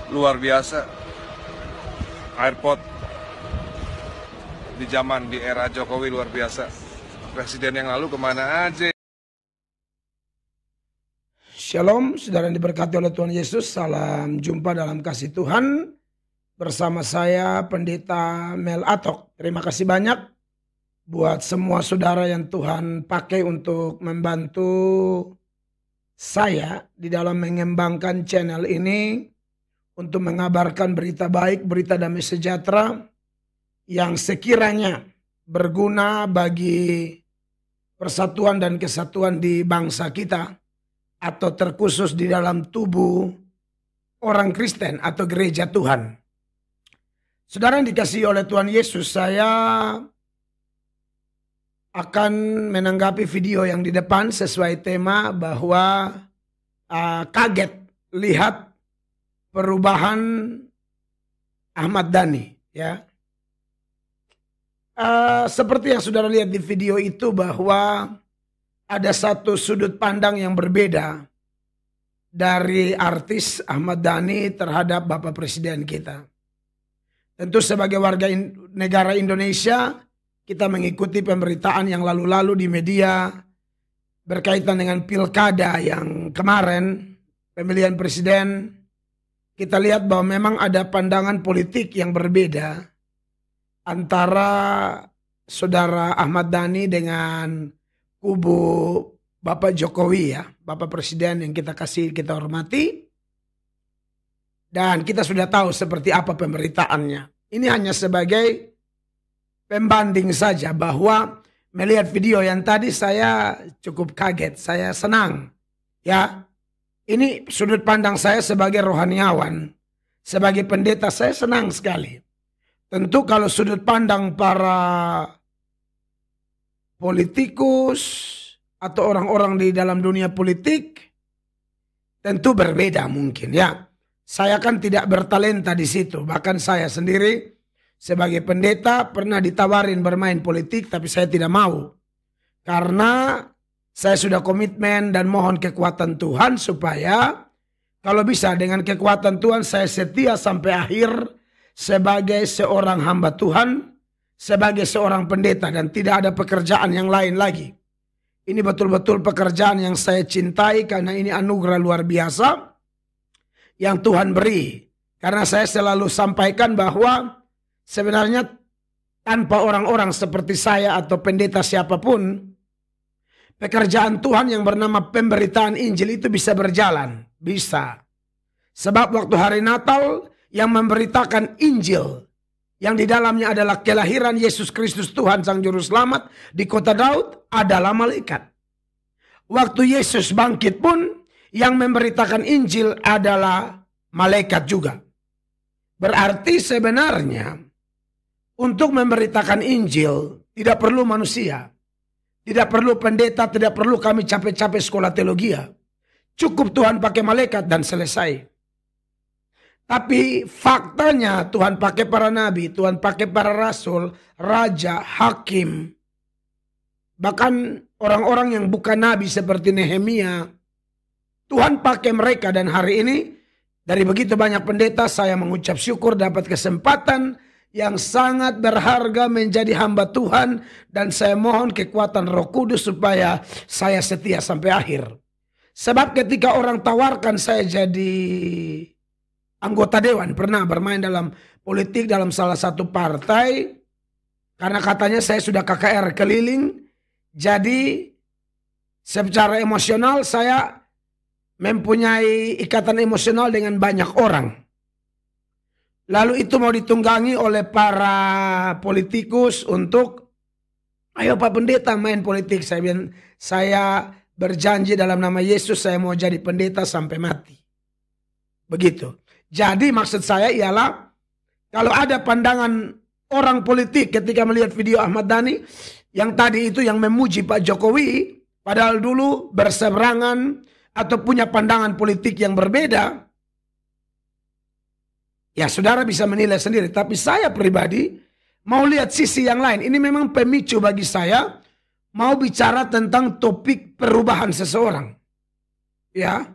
luar biasa. Airport di era Jokowi luar biasa. Presiden yang lalu kemana aja? Shalom, saudara yang diberkati oleh Tuhan Yesus. Salam jumpa dalam kasih Tuhan. Bersama saya Pendeta Mel Atok. Terima kasih banyak buat semua saudara yang Tuhan pakai untuk membantu saya di dalam mengembangkan channel ini untuk mengabarkan berita baik, berita damai sejahtera yang sekiranya berguna bagi persatuan dan kesatuan di bangsa kita atau terkhusus di dalam tubuh orang Kristen atau gereja Tuhan. Saudara yang dikasihi oleh Tuhan Yesus, saya akan menanggapi video yang di depan sesuai tema bahwa kaget lihat perubahan Ahmad Dhani, ya. Seperti yang saudara lihat di video itu bahwa ada satu sudut pandang yang berbeda dari artis Ahmad Dhani terhadap Bapak Presiden kita. Tentu sebagai warga negara Indonesia, kita mengikuti pemberitaan yang lalu-lalu di media berkaitan dengan pilkada yang kemarin, pemilihan presiden. Kita lihat bahwa memang ada pandangan politik yang berbeda antara saudara Ahmad Dhani dengan kubu Bapak Jokowi, ya, Bapak Presiden yang kita kasih, kita hormati. Dan kita sudah tahu seperti apa pemberitaannya. Ini hanya sebagai pembanding saja bahwa melihat video yang tadi saya cukup kaget, saya senang. Ya, ini sudut pandang saya sebagai rohaniawan, sebagai pendeta saya senang sekali. Tentu kalau sudut pandang para politikus atau orang-orang di dalam dunia politik tentu berbeda mungkin, ya. Saya kan tidak bertalenta di situ. Bahkan saya sendiri sebagai pendeta pernah ditawarin bermain politik, tapi saya tidak mau. Karena saya sudah komitmen dan mohon kekuatan Tuhan supaya kalau bisa dengan kekuatan Tuhan saya setia sampai akhir sebagai seorang hamba Tuhan, sebagai seorang pendeta, dan tidak ada pekerjaan yang lain lagi. Ini betul-betul pekerjaan yang saya cintai karena ini anugerah luar biasa yang Tuhan beri. Karena saya selalu sampaikan bahwa sebenarnya tanpa orang-orang seperti saya atau pendeta siapapun, pekerjaan Tuhan yang bernama pemberitaan Injil itu bisa berjalan. Bisa. Sebab waktu hari Natal yang memberitakan Injil yang di dalamnya adalah kelahiran Yesus Kristus Tuhan Sang Juru Selamat di kota Daud adalah malaikat. Waktu Yesus bangkit pun yang memberitakan Injil adalah malaikat juga. Berarti sebenarnya untuk memberitakan Injil tidak perlu manusia. Tidak perlu pendeta, tidak perlu kami capek-capek sekolah teologi. Cukup Tuhan pakai malaikat dan selesai. Tapi faktanya Tuhan pakai para nabi, Tuhan pakai para rasul, raja, hakim. Bahkan orang-orang yang bukan nabi seperti Nehemia, Tuhan pakai mereka. Dan hari ini dari begitu banyak pendeta saya mengucap syukur dapat kesempatan yang sangat berharga menjadi hamba Tuhan. Dan saya mohon kekuatan Roh Kudus supaya saya setia sampai akhir. Sebab ketika orang tawarkan saya jadi anggota dewan, pernah bermain dalam politik dalam salah satu partai, karena katanya saya sudah KKR keliling, jadi secara emosional saya mempunyai ikatan emosional dengan banyak orang. Lalu itu mau ditunggangi oleh para politikus untuk, ayo Pak Pendeta main politik. Saya bilang, saya berjanji dalam nama Yesus saya mau jadi pendeta sampai mati. Begitu. Jadi maksud saya ialah kalau ada pandangan orang politik ketika melihat video Ahmad Dhani yang tadi itu yang memuji Pak Jokowi, padahal dulu berseberangan atau punya pandangan politik yang berbeda, ya saudara bisa menilai sendiri. Tapi saya pribadi mau lihat sisi yang lain. Ini memang pemicu bagi saya mau bicara tentang topik perubahan seseorang. Ya.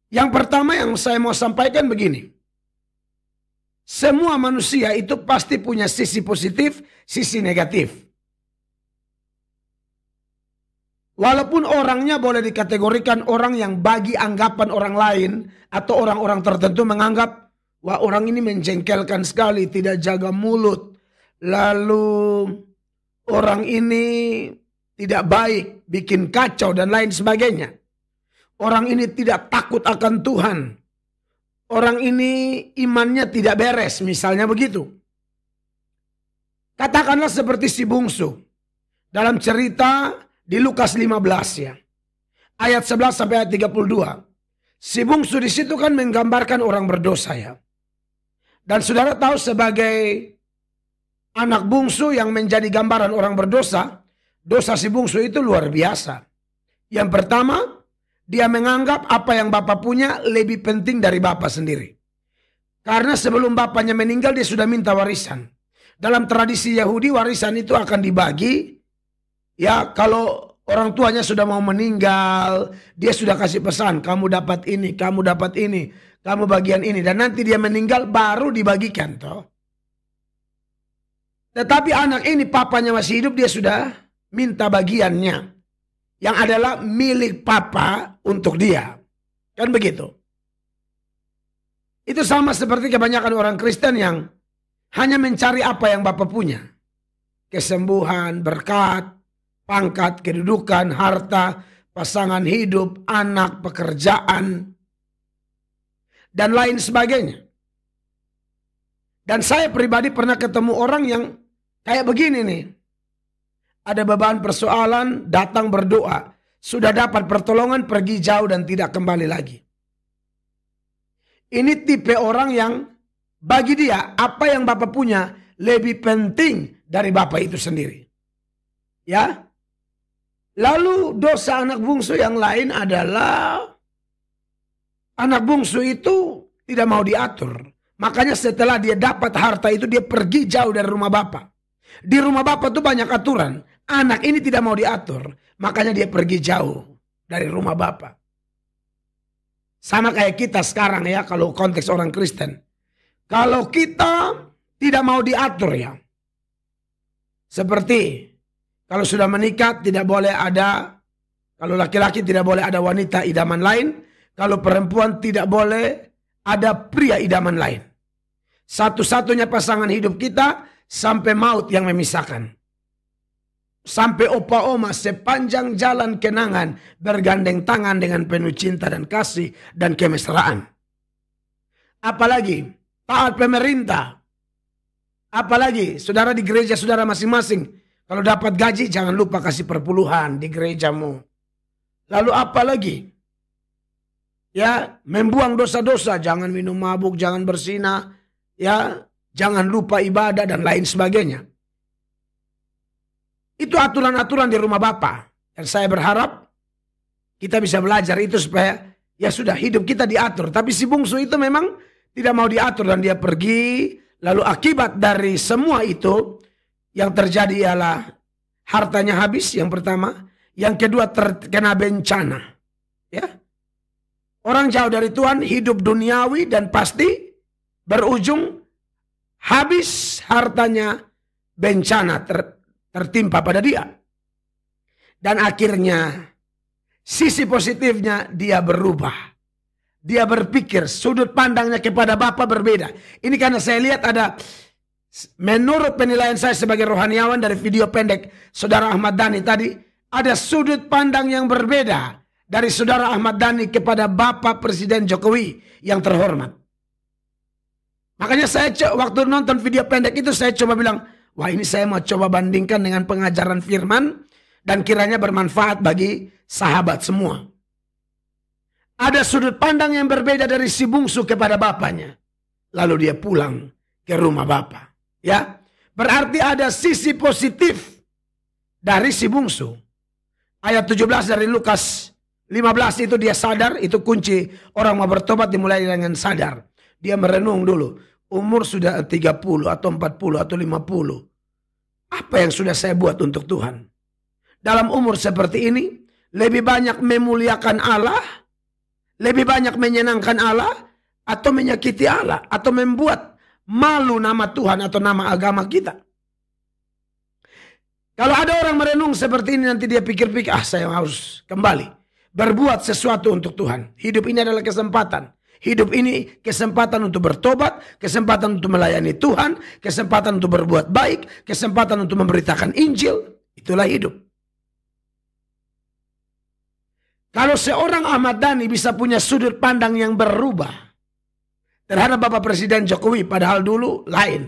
Yang pertama yang saya mau sampaikan begini. Semua manusia itu pasti punya sisi positif, sisi negatif. Walaupun orangnya boleh dikategorikan orang yang bagi anggapan orang lain atau orang-orang tertentu menganggap, wah orang ini menjengkelkan sekali, tidak jaga mulut. Lalu orang ini tidak baik, bikin kacau dan lain sebagainya. Orang ini tidak takut akan Tuhan. Orang ini imannya tidak beres, misalnya begitu. Katakanlah seperti si bungsu. Dalam cerita di Lukas 15 ya. Ayat 11 sampai ayat 32. Si bungsu di situ kan menggambarkan orang berdosa ya. Dan saudara tahu sebagai anak bungsu yang menjadi gambaran orang berdosa, dosa si bungsu itu luar biasa. Yang pertama, dia menganggap apa yang bapak punya lebih penting dari bapak sendiri. Karena sebelum bapaknya meninggal dia sudah minta warisan. Dalam tradisi Yahudi warisan itu akan dibagi. Ya kalau orang tuanya sudah mau meninggal, dia sudah kasih pesan, kamu dapat ini, kamu dapat ini, kamu bagian ini. Dan nanti dia meninggal baru dibagikan toh. Tetapi anak ini papanya masih hidup, dia sudah minta bagiannya. Yang adalah milik papa untuk dia. Kan begitu. Itu sama seperti kebanyakan orang Kristen yang hanya mencari apa yang bapak punya. Kesembuhan, berkat, pangkat, kedudukan, harta, pasangan hidup, anak, pekerjaan, dan lain sebagainya. Dan saya pribadi pernah ketemu orang yang kayak begini nih. Ada beban persoalan, datang berdoa. Sudah dapat pertolongan, pergi jauh dan tidak kembali lagi. Ini tipe orang yang bagi dia apa yang bapak punya lebih penting dari bapak itu sendiri. Ya. Lalu dosa anak bungsu yang lain adalah anak bungsu itu tidak mau diatur. Makanya setelah dia dapat harta itu dia pergi jauh dari rumah bapak. Di rumah bapak itu banyak aturan. Anak ini tidak mau diatur. Makanya dia pergi jauh dari rumah bapak. Sama kayak kita sekarang ya kalau konteks orang Kristen. Kalau kita tidak mau diatur ya. Seperti kalau sudah menikah tidak boleh ada. Kalau laki-laki tidak boleh ada wanita idaman lain. Kalau perempuan tidak boleh ada pria idaman lain. Satu-satunya pasangan hidup kita sampai maut yang memisahkan. Sampai opa oma sepanjang jalan kenangan bergandeng tangan dengan penuh cinta dan kasih dan kemesraan. Apalagi taat pemerintah. Apalagi saudara di gereja saudara masing-masing. Kalau dapat gaji jangan lupa kasih perpuluhan di gerejamu. Lalu apalagi? Ya, membuang dosa-dosa, jangan minum mabuk, jangan bersinah, ya, jangan lupa ibadah dan lain sebagainya. Itu aturan-aturan di rumah Bapa. Dan saya berharap kita bisa belajar itu supaya ya sudah hidup kita diatur. Tapi si bungsu itu memang tidak mau diatur dan dia pergi. Lalu akibat dari semua itu yang terjadi ialah hartanya habis yang pertama. Yang kedua terkena bencana. Ya. Orang jauh dari Tuhan hidup duniawi dan pasti berujung habis hartanya bencana tertimpa pada dia. Dan akhirnya sisi positifnya dia berubah. Dia berpikir sudut pandangnya kepada Bapa berbeda. Ini karena saya lihat ada, menurut penilaian saya sebagai rohaniawan dari video pendek Saudara Ahmad Dhani tadi, ada sudut pandang yang berbeda dari Saudara Ahmad Dhani kepada Bapak Presiden Jokowi yang terhormat. Makanya saya waktu nonton video pendek itu saya coba bilang, wah ini saya mau coba bandingkan dengan pengajaran firman dan kiranya bermanfaat bagi sahabat semua. Ada sudut pandang yang berbeda dari si bungsu kepada bapaknya. Lalu dia pulang ke rumah bapak. Ya, berarti ada sisi positif dari si bungsu. Ayat 17 dari Lukas 15 itu dia sadar, itu kunci orang mau bertobat dimulai dengan sadar. Dia merenung dulu. Umur sudah 30 atau 40 atau 50. Apa yang sudah saya buat untuk Tuhan? Dalam umur seperti ini, lebih banyak memuliakan Allah, Lebih banyak menyenangkan Allah atau menyakiti Allah atau membuat malu nama Tuhan atau nama agama kita. Kalau ada orang merenung seperti ini, nanti dia pikir-pikir, saya harus kembali berbuat sesuatu untuk Tuhan. Hidup ini adalah kesempatan. Hidup ini kesempatan untuk bertobat, kesempatan untuk melayani Tuhan, kesempatan untuk berbuat baik, kesempatan untuk memberitakan Injil. Itulah hidup. Kalau seorang Ahmad Dhani bisa punya sudut pandang yang berubah terhadap Bapak Presiden Jokowi, padahal dulu lain.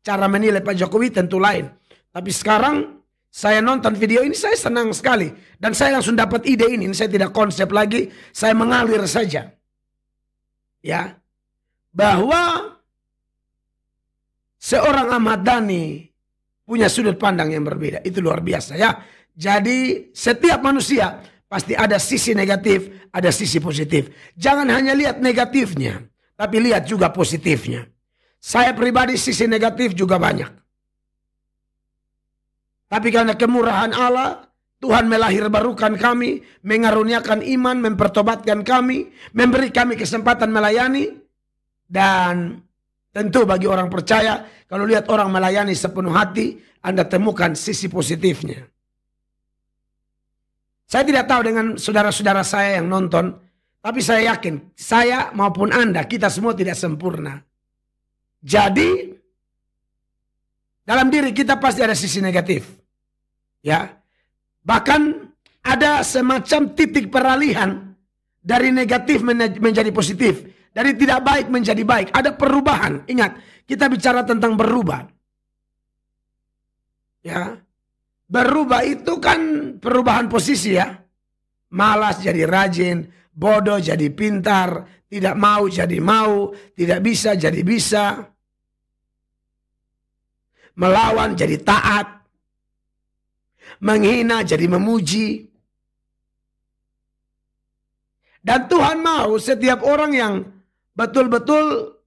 Cara menilai Pak Jokowi tentu lain. Tapi sekarang saya nonton video ini, saya senang sekali. Dan saya langsung dapat ide ini. Saya tidak konsep lagi, saya mengalir saja. Ya, bahwa seorang Ahmad Dhani punya sudut pandang yang berbeda. Itu luar biasa ya. Jadi setiap manusia pasti ada sisi negatif, ada sisi positif. Jangan hanya lihat negatifnya, tapi lihat juga positifnya. Saya pribadi sisi negatif juga banyak. Tapi karena kemurahan Allah, Tuhan melahirbarukan kami, mengaruniakan iman, mempertobatkan kami, memberi kami kesempatan melayani. Dan tentu bagi orang percaya, kalau lihat orang melayani sepenuh hati, Anda temukan sisi positifnya. Saya tidak tahu dengan saudara-saudara saya yang nonton, tapi saya yakin, saya maupun Anda, kita semua tidak sempurna. Jadi, dalam diri kita pasti ada sisi negatif. Ya, bahkan ada semacam titik peralihan dari negatif menjadi positif, dari tidak baik menjadi baik. Ada perubahan. Ingat, kita bicara tentang berubah. Ya, berubah itu kan perubahan posisi ya. Malas jadi rajin, bodoh jadi pintar, tidak mau jadi mau, tidak bisa jadi bisa, melawan jadi taat, menghina jadi memuji. Dan Tuhan mau setiap orang yang betul-betul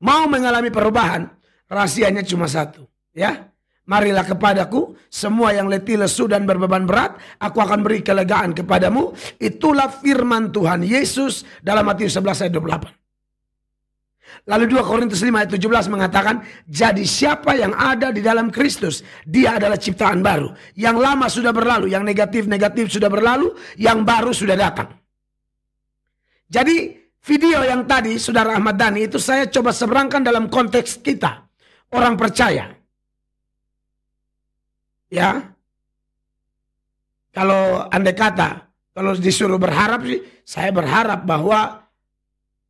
mau mengalami perubahan, rahasianya cuma satu, ya. Marilah kepadaku semua yang letih, lesu dan berbeban berat, aku akan beri kelegaan kepadamu. Itulah firman Tuhan Yesus dalam Matius 11 ayat 28. Lalu 2 Korintus 5 ayat 17 mengatakan, jadi siapa yang ada di dalam Kristus, dia adalah ciptaan baru. Yang lama sudah berlalu, yang negatif-negatif sudah berlalu, yang baru sudah datang. Jadi video yang tadi Saudara Ahmad Dhani itu saya coba seberangkan dalam konteks kita, orang percaya. Ya, kalau andai kata, kalau disuruh berharap sih, saya berharap bahwa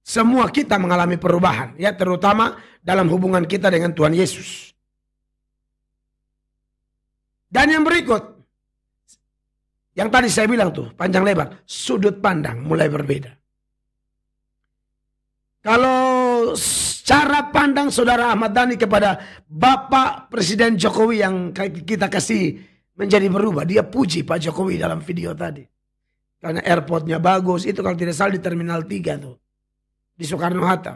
semua kita mengalami perubahan, ya, terutama dalam hubungan kita dengan Tuhan Yesus. Dan yang berikut, yang tadi saya bilang tuh, panjang lebar, sudut pandang mulai berbeda. Kalau cara pandang Saudara Ahmad Dhani kepada Bapak Presiden Jokowi yang kita kasih menjadi berubah. Dia puji Pak Jokowi dalam video tadi. Karena airportnya bagus. Itu kalau tidak salah di Terminal 3 tuh. Di Soekarno-Hatta.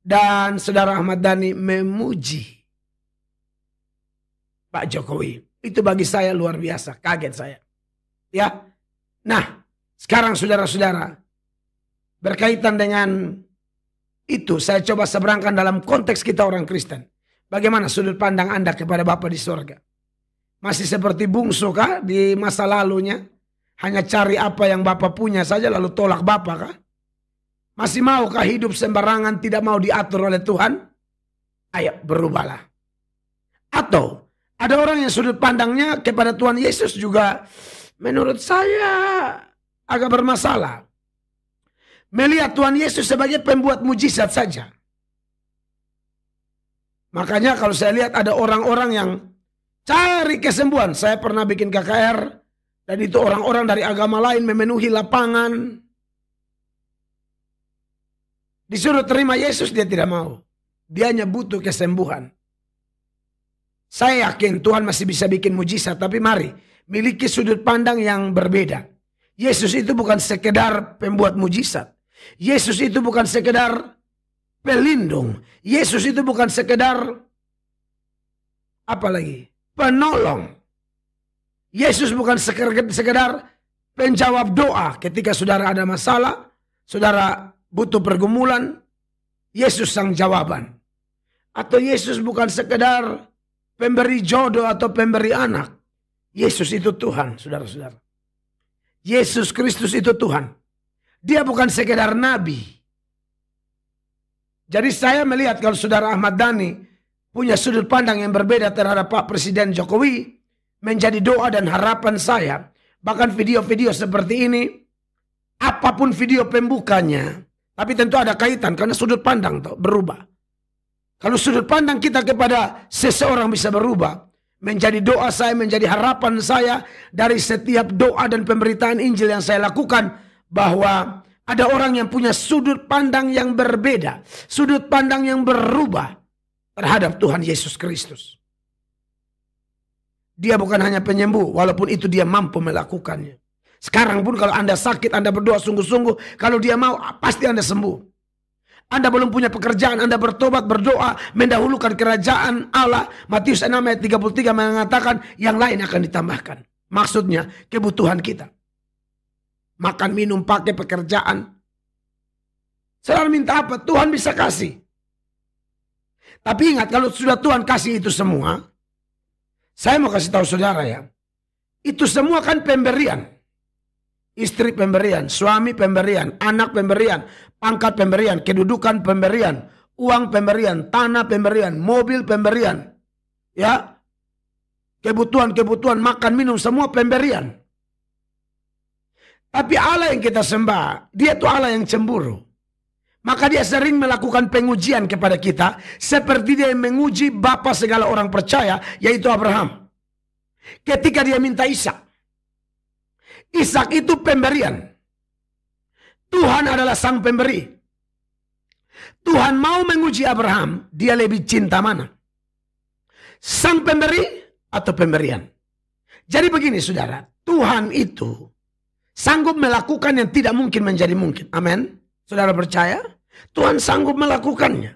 Dan Saudara Ahmad Dhani memuji Pak Jokowi. Itu bagi saya luar biasa. Kaget saya. Ya. Nah, sekarang saudara-saudara, berkaitan dengan itu saya coba seberangkan dalam konteks kita orang Kristen. Bagaimana sudut pandang Anda kepada Bapa di sorga? Masih seperti bungsu kah di masa lalunya? Hanya cari apa yang Bapa punya saja lalu tolak Bapa kah? Masih maukah hidup sembarangan, tidak mau diatur oleh Tuhan? Ayo berubahlah. Atau ada orang yang sudut pandangnya kepada Tuhan Yesus juga menurut saya agak bermasalah. Melihat Tuhan Yesus sebagai pembuat mujizat saja. Makanya kalau saya lihat ada orang-orang yang cari kesembuhan. Saya pernah bikin KKR. Dan itu orang-orang dari agama lain memenuhi lapangan. Disuruh terima Yesus, dia tidak mau. Dia hanya butuh kesembuhan. Saya yakin Tuhan masih bisa bikin mujizat. Tapi mari, miliki sudut pandang yang berbeda. Yesus itu bukan sekedar pembuat mujizat. Yesus itu bukan sekedar pelindung. Yesus itu bukan sekedar apa lagi? Penolong. Yesus bukan sekedar penjawab doa ketika saudara ada masalah, saudara butuh pergumulan, Yesus sang jawaban. Atau Yesus bukan sekedar pemberi jodoh atau pemberi anak. Yesus itu Tuhan, saudara-saudara. Yesus Kristus itu Tuhan. Dia bukan sekedar nabi. Jadi saya melihat kalau saudara Ahmad Dhani punya sudut pandang yang berbeda terhadap Pak Presiden Jokowi, menjadi doa dan harapan saya. Bahkan video-video seperti ini, apapun video pembukanya, tapi tentu ada kaitan karena sudut pandang berubah. Kalau sudut pandang kita kepada seseorang bisa berubah, menjadi doa saya, menjadi harapan saya dari setiap doa dan pemberitaan Injil yang saya lakukan, bahwa ada orang yang punya sudut pandang yang berbeda, sudut pandang yang berubah terhadap Tuhan Yesus Kristus. Dia bukan hanya penyembuh, walaupun itu dia mampu melakukannya. Sekarang pun kalau Anda sakit, Anda berdoa sungguh-sungguh, kalau dia mau, pasti Anda sembuh. Anda belum punya pekerjaan, Anda bertobat, berdoa, mendahulukan kerajaan Allah. Matius 6 ayat 33 mengatakan, yang lain akan ditambahkan. Maksudnya, kebutuhan kita. Makan, minum, pakai, pekerjaan. Saudara minta apa? Tuhan bisa kasih. Tapi ingat, kalau sudah Tuhan kasih itu semua, saya mau kasih tahu saudara ya, itu semua kan pemberian. Istri pemberian, suami pemberian, anak pemberian, pangkat pemberian, kedudukan pemberian, uang pemberian, tanah pemberian, mobil pemberian. Ya, kebutuhan-kebutuhan makan, minum, semua pemberian. Tapi Allah yang kita sembah, dia itu Allah yang cemburu. Maka dia sering melakukan pengujian kepada kita, seperti dia menguji bapa segala orang percaya, yaitu Abraham. Ketika dia minta Ishak. Ishak itu pemberian. Tuhan adalah sang pemberi. Tuhan mau menguji Abraham, dia lebih cinta mana? Sang pemberi atau pemberian? Jadi begini saudara, Tuhan itu sanggup melakukan yang tidak mungkin menjadi mungkin. Amin. Saudara percaya? Tuhan sanggup melakukannya.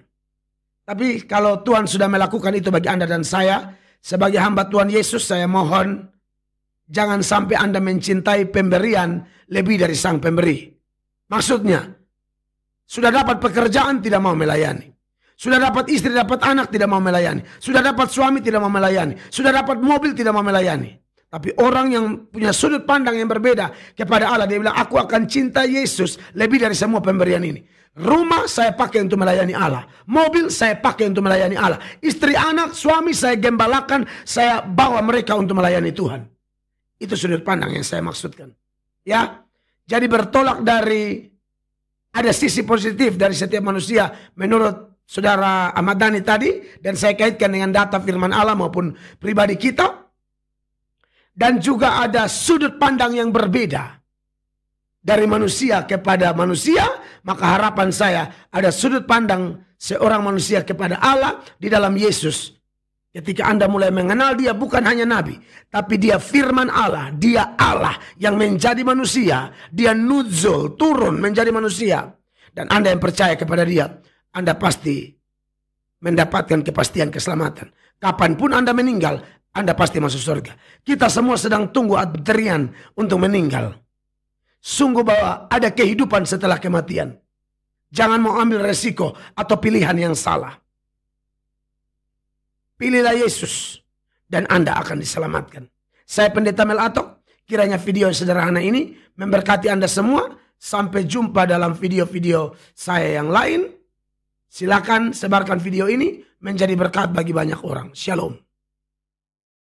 Tapi kalau Tuhan sudah melakukan itu bagi Anda dan saya, sebagai hamba Tuhan Yesus, saya mohon jangan sampai Anda mencintai pemberian lebih dari sang pemberi. Maksudnya, sudah dapat pekerjaan tidak mau melayani. Sudah dapat istri, dapat anak tidak mau melayani. Sudah dapat suami tidak mau melayani. Sudah dapat mobil tidak mau melayani. Tapi orang yang punya sudut pandang yang berbeda kepada Allah, dia bilang, aku akan cinta Yesus lebih dari semua pemberian ini. Rumah saya pakai untuk melayani Allah. Mobil saya pakai untuk melayani Allah. Istri, anak, suami saya gembalakan, saya bawa mereka untuk melayani Tuhan. Itu sudut pandang yang saya maksudkan. Ya, jadi bertolak dari ada sisi positif dari setiap manusia menurut saudara Ahmad Dhani tadi, dan saya kaitkan dengan data firman Allah maupun pribadi kita. Dan juga ada sudut pandang yang berbeda dari manusia kepada manusia, maka harapan saya ada sudut pandang seorang manusia kepada Allah di dalam Yesus. Ketika Anda mulai mengenal dia bukan hanya nabi, tapi dia firman Allah, dia Allah yang menjadi manusia, dia nuzul, turun menjadi manusia. Dan Anda yang percaya kepada dia, Anda pasti mendapatkan kepastian keselamatan. Kapanpun Anda meninggal, Anda pasti masuk surga. Kita semua sedang tunggu antrian untuk meninggal. Sungguh bahwa ada kehidupan setelah kematian. Jangan mau ambil resiko atau pilihan yang salah. Pilihlah Yesus dan Anda akan diselamatkan. Saya Pendeta Mel Atok, kiranya video yang sederhana ini memberkati Anda semua. Sampai jumpa dalam video-video saya yang lain. Silakan sebarkan video ini menjadi berkat bagi banyak orang. Shalom.